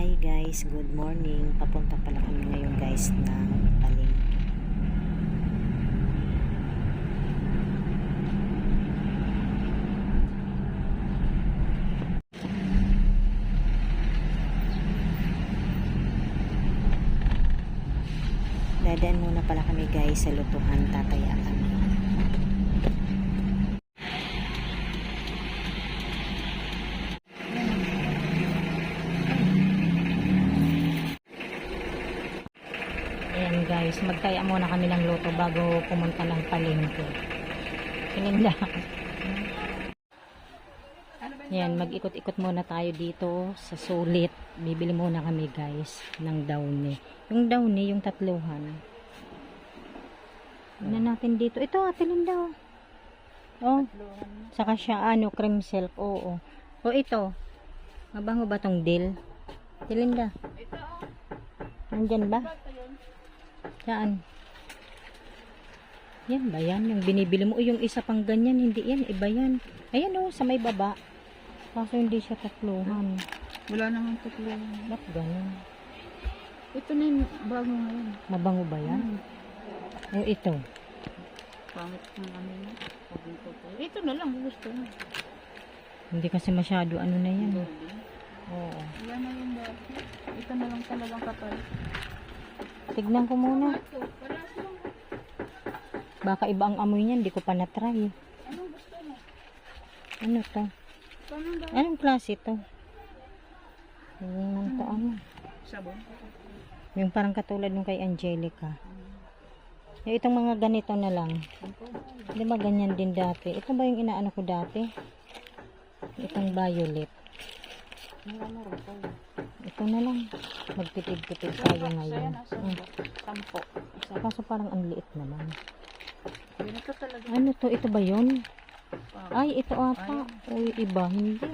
Hi guys, good morning. Papunta pala kami ngayon guys ng palengke. Dadaan muna pala kami guys sa lutuhan, tataya kami. Ayan guys, magtaya muna kami ng luto bago pumunta ng palengke. Pinagla. Yan, mag-ikot-ikot muna tayo dito sa Sulit. Bibili muna kami guys ng downy. Yung downy, yung tatluhan. Ano natin dito? Ito, Ate Linda. Oh. Saka siya, cream silk. Oo. O ito. Mabango ba tong dill? Ate Linda. Nandyan ba? Saan? Yan ba yan? Yung binibili mo. O yung isa pang ganyan. Hindi yan. Iba yan. Ayan o, sa may baba. Kaso hindi siya tatluhan. Wala naman tatluhan. Ba't ganun? Ito na yung bago ngayon. Mabango ba yan? O ito. Pangit ng ano na. Ito na lang. Gusto na. Hindi kasi masyado ano na yan. Oo. Wala na yung dati. Ito na lang talagang kapal. Tignan ko muna. Baka iba ang amoy niyan. Hindi ko pa na-try. Anong gusto mo? Ano to? Anong klase to? Yung to ano? Sabon. Yung parang katulad nung kay Angelica. Yung itong mga ganito na lang. Di ba ganyan din dati? Ito ba yung inaano ko dati? Itong violet. Ito na lang. Magtipid-tipid tayo ngayon. Sampo. Kaso parang ang liit naman. Ito talaga. Ano to? Ito ba yun? Ay, ito ata. Uy, iba. Hindi.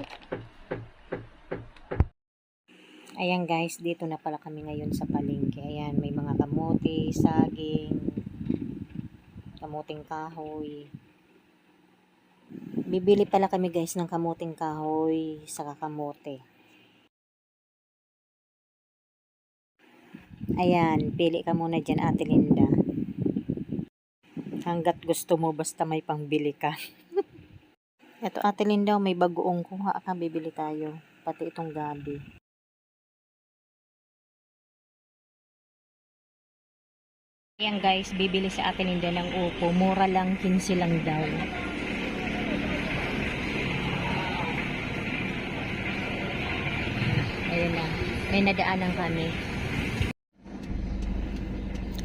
Ayan guys, dito na pala kami ngayon sa palengke. Ayan, may mga kamote, saging, kamuting kahoy. Bibili pala kami guys ng kamuting kahoy saka kamote. Ayan, pili ka muna dyan, Ate Linda. Hanggat gusto mo, basta may pangbili ka. Ito, Ate Linda, may bagoong kuha ka, bibili tayo. Pati itong gabi. Ayan guys, bibili sa Ate Linda ng upo. Mura lang, 15 lang daw. Ayun na, may nadaanan kami.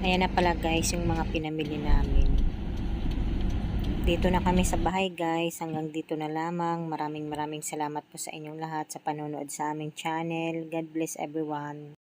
Ayan na pala guys, yung mga pinamili namin. Dito na kami sa bahay guys. Hanggang dito na lamang. Maraming salamat po sa inyong lahat sa panonood sa aming channel. God bless everyone.